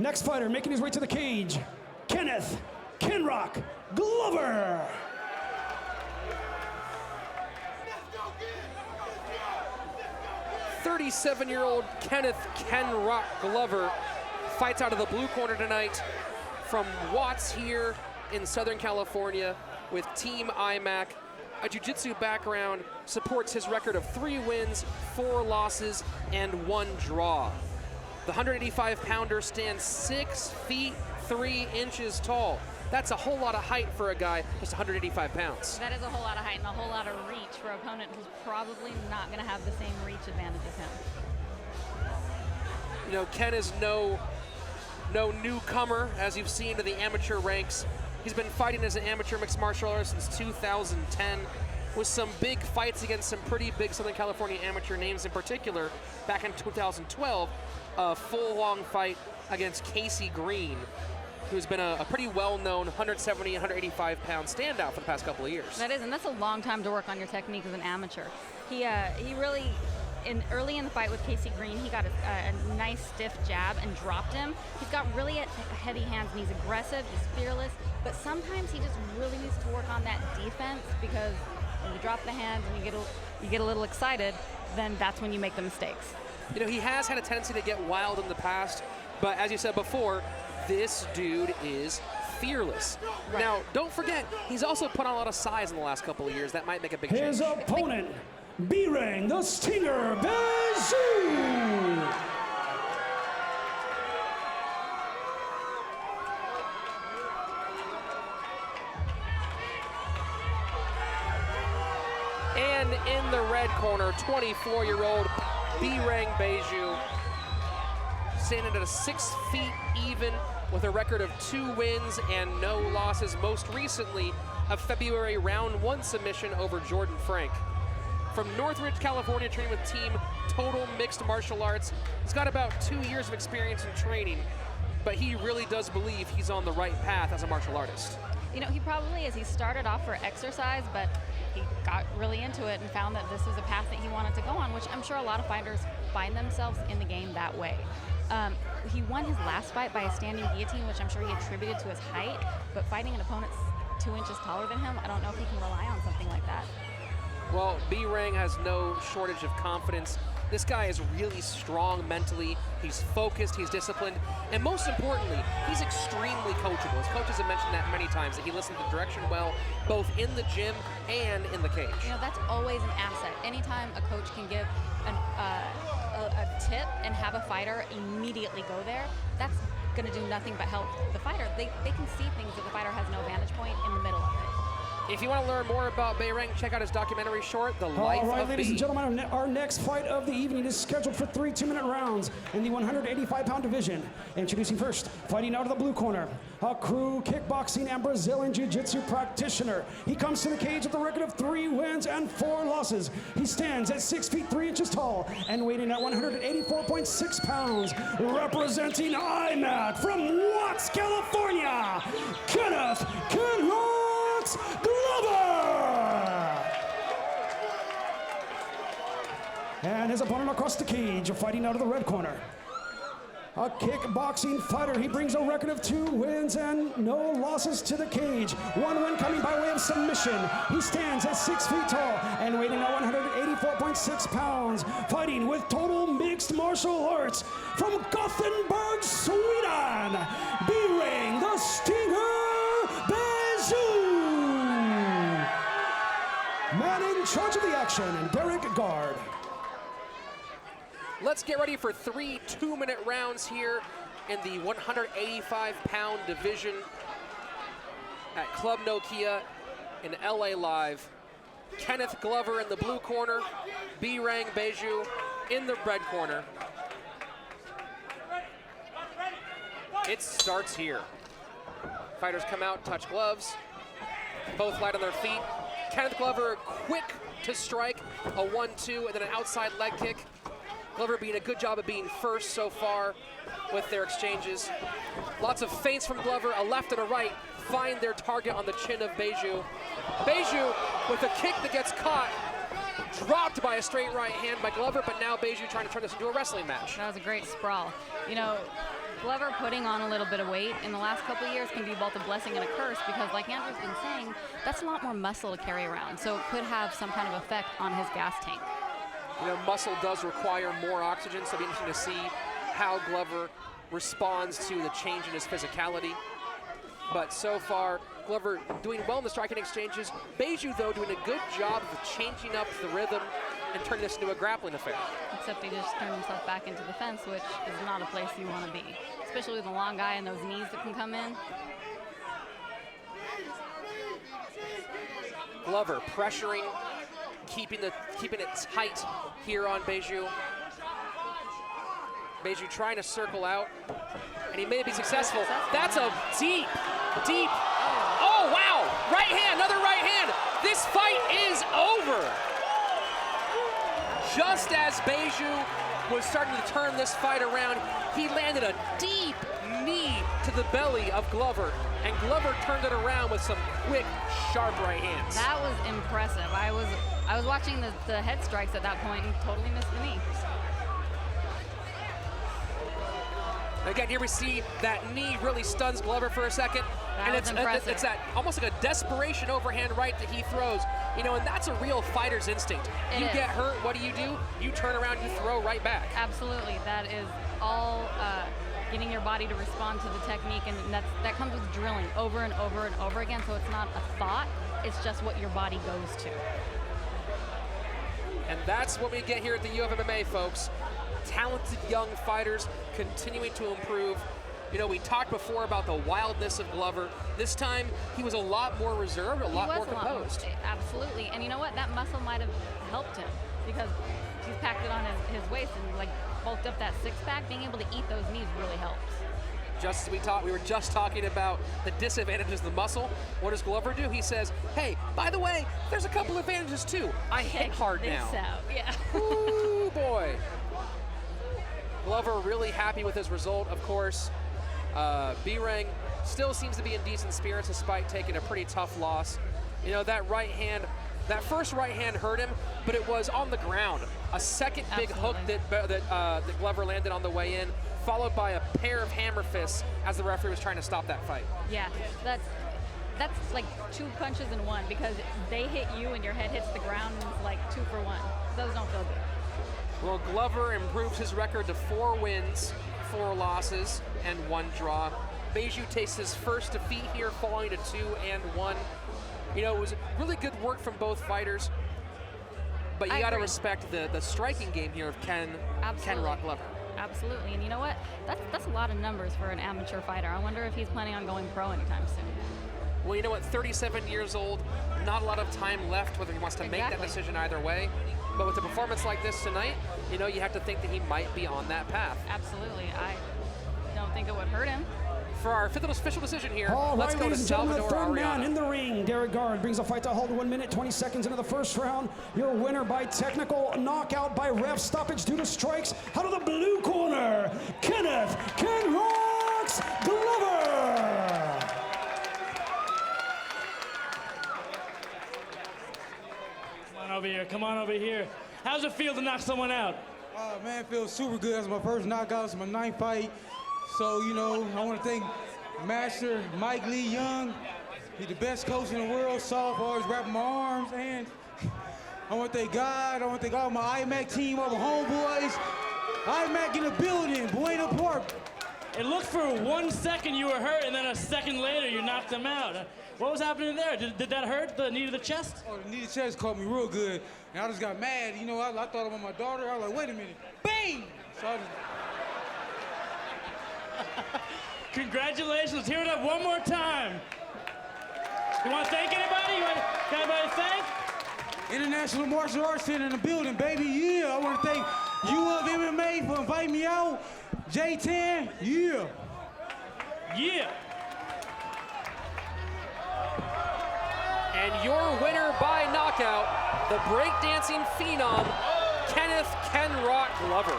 Next fighter making his way to the cage, Kenneth Kenrock Glover. 37-year-old Kenneth Kenrock Glover fights out of the blue corner tonight from Watts here in Southern California with Team IMAC. A jiu-jitsu background, supports his record of 3 wins, 4 losses, and 1 draw. The 185-pounder stands 6 feet 3 inches tall. That's a whole lot of height for a guy just 185 pounds. That is a whole lot of height and a whole lot of reach for an opponent who's probably not going to have the same reach advantage as him. You know, Ken is no newcomer, as you've seen, to the amateur ranks. He's been fighting as an amateur mixed martial artist since 2010, with some big fights against some pretty big Southern California amateur names, in particular, back in 2012, a full-long fight against Casey Green, who's been a pretty well-known 170, 185-pound standout for the past couple of years. That is, and that's a long time to work on your technique as an amateur. He really, early in the fight with Casey Green, he got a nice stiff jab and dropped him. He's got really heavy hands and he's aggressive, he's fearless, but sometimes he just really needs to work on that defense, because when you drop the hands and you get a little excited, then that's when you make the mistakes. You know, he has had a tendency to get wild in the past, but as you said before, this dude is fearless. Right. Now, don't forget, he's also put on a lot of size in the last couple of years. That might make a big change. His opponent, Behrang the Stinger Behjoo. And in the red corner, 24-year-old Behrang Behjoo, standing at a 6 feet even with a record of 2 wins and no losses. Most recently, a February round 1 submission over Jordan Frank. From Northridge, California, training with Team Total Mixed Martial Arts. He's got about 2 years of experience in training, but he really does believe he's on the right path as a martial artist. You know, he probably is. He started off for exercise, but he got really into it and found that this was a path that he wanted to go on, which I'm sure a lot of fighters find themselves in the game that way. He won his last fight by a standing guillotine, which I'm sure he attributed to his height, but fighting an opponent 2 inches taller than him, I don't know if he can rely on something like that. Well, Behrang has no shortage of confidence. This guy is really strong mentally. He's focused, he's disciplined, and most importantly, he's extremely coachable. His coaches have mentioned that many times, that he listens to direction well, both in the gym and in the cage. You know, that's always an asset. Anytime a coach can give a tip and have a fighter immediately go there, that's going to do nothing but help the fighter. They can see things that the fighter has no vantage point in the middle of it. If you want to learn more about Behrang, check out his documentary short, The Life All right, of ladies B. and gentlemen, our next fight of the evening is scheduled for 3 2-minute rounds in the 185-pound division. Introducing first, fighting out of the blue corner, a crew kickboxing and Brazilian jiu-jitsu practitioner. He comes to the cage with a record of 3 wins and 4 losses. He stands at 6 feet 3 inches tall and weighing at 184.6 pounds. Representing IMAC from Watts, California, Kenneth Kenrock Glover! And his opponent across the cage, fighting out of the red corner, a kickboxing fighter. He brings a record of 2 wins and no losses to the cage. 1 win coming by way of submission. He stands at 6 feet tall and weighing at 184.6 pounds, fighting with Total Mixed Martial Arts from Gothenburg, Sweden, Behrang the Stinger Behjoo. Man in charge of the action, Derek Guard. Let's get ready for 3 2-minute rounds here in the 185-pound division at Club Nokia in LA Live. Kenneth Glover in the blue corner, Behrang Behjoo in the red corner. It starts here. Fighters come out, touch gloves, both light on their feet. Kenneth Glover quick to strike, a 1-2, and then an outside leg kick. Glover being a good job of being first so far with their exchanges. Lots of feints from Glover, a left and a right, find their target on the chin of Behjoo. Behjoo with a kick that gets caught, dropped by a straight right hand by Glover, but now Behjoo trying to turn this into a wrestling match. That was a great sprawl. You know, Glover putting on a little bit of weight in the last couple of years can be both a blessing and a curse because, like Andrew's been saying, that's a lot more muscle to carry around. So it could have some kind of effect on his gas tank. You know, muscle does require more oxygen, so it'll be interesting to see how Glover responds to the change in his physicality. But so far, Glover doing well in the striking exchanges. Behjoo, though, doing a good job of changing up the rhythm and turning this into a grappling affair. Except he just turned himself back into the fence, which is not a place you want to be, especially with a long guy and those knees that can come in. Glover pressuring, keeping it tight here on Behjoo. Behjoo trying to circle out, and he may be successful. That's a deep. Oh, wow! Right hand, another right hand. This fight is over. Just as Behjoo was starting to turn this fight around, he landed a deep knee to the belly of Glover, and Glover turned it around with some quick, sharp right hands. That was impressive. I was watching the head strikes at that point and totally missed the knee. Again, here we see that knee really stuns Glover for a second. That was impressive. It's that almost like a desperation overhand right that he throws. You know, and that's a real fighter's instinct. You get hurt, what do? You turn around, you throw right back. Absolutely. That is all getting your body to respond to the technique, and that comes with drilling over and over and over again, so it's not a thought, it's just what your body goes to. And that's what we get here at the U of MMA, folks. Talented young fighters continuing to improve. You know, we talked before about the wildness of Glover. This time, he was a lot more reserved, a lot more composed. Absolutely, and you know what? That muscle might have helped him because he's packed it on his waist and like bulked up that six-pack. Being able to eat those knees really helps. Just as we were just talking about the disadvantages of the muscle. What does Glover do? He says, hey, by the way, there's a couple advantages too. I hit hard now. Yeah. Ooh, boy. Glover really happy with his result, of course. Behrang still seems to be in decent spirits despite taking a pretty tough loss. You know, that first right hand hurt him, but it was on the ground. A second big hook that Glover landed on the way in, followed by a pair of hammer fists as the referee was trying to stop that fight. Yeah, that's like two punches in one because they hit you and your head hits the ground and it's like 2 for 1. Those don't feel good. Well, Glover improves his record to 4 wins, 4 losses, and 1 draw. Behjoo takes his first defeat here, falling to 2-1. You know, it was really good work from both fighters, but you got to respect the striking game here of Ken Rock Glover. Absolutely, and you know what? That's a lot of numbers for an amateur fighter. I wonder if he's planning on going pro anytime soon. Well, you know what? 37 years old, not a lot of time left whether he wants to make that decision either way. But with a performance like this tonight, you know, you have to think that he might be on that path. Absolutely. I don't think it would hurt him. For our 5th official decision here, all let's right, go to ladies and gentlemen, the Salvador third man Ariana. in the ring. Derek Guard brings a fight to a halt 1 minute, 20 seconds into the first round. Your winner by technical knockout by ref stoppage due to strikes. Out of the blue corner, Kenneth "Ken Rocks" Glover. Come on over here. How's it feel to knock someone out? Man, it feels super good. That's my first knockout. It's my 9th fight. So, you know, I want to thank Master Mike Lee Young. He's the best coach in the world. Soft, always wrapping my arms. And I want to thank God. I want to thank all my IMAC team, all the homeboys. IMAC in the building, Buena Park. It looked for 1 second you were hurt, and then a second later you knocked him out. What was happening there? Did that hurt, the knee to the chest? Oh, the knee to the chest caught me real good. And I just got mad. You know, I thought about my daughter. I was like, wait a minute. Bang! So I just... Congratulations. Hear it up one more time. You want to thank anybody? Got anybody to thank? International Martial Arts Center in the building, baby. Yeah, I want to thank U of MMA for inviting me out. J10, yeah. Yeah. And your winner by knockout, the breakdancing phenom, Kenneth "Ken Rock" Glover.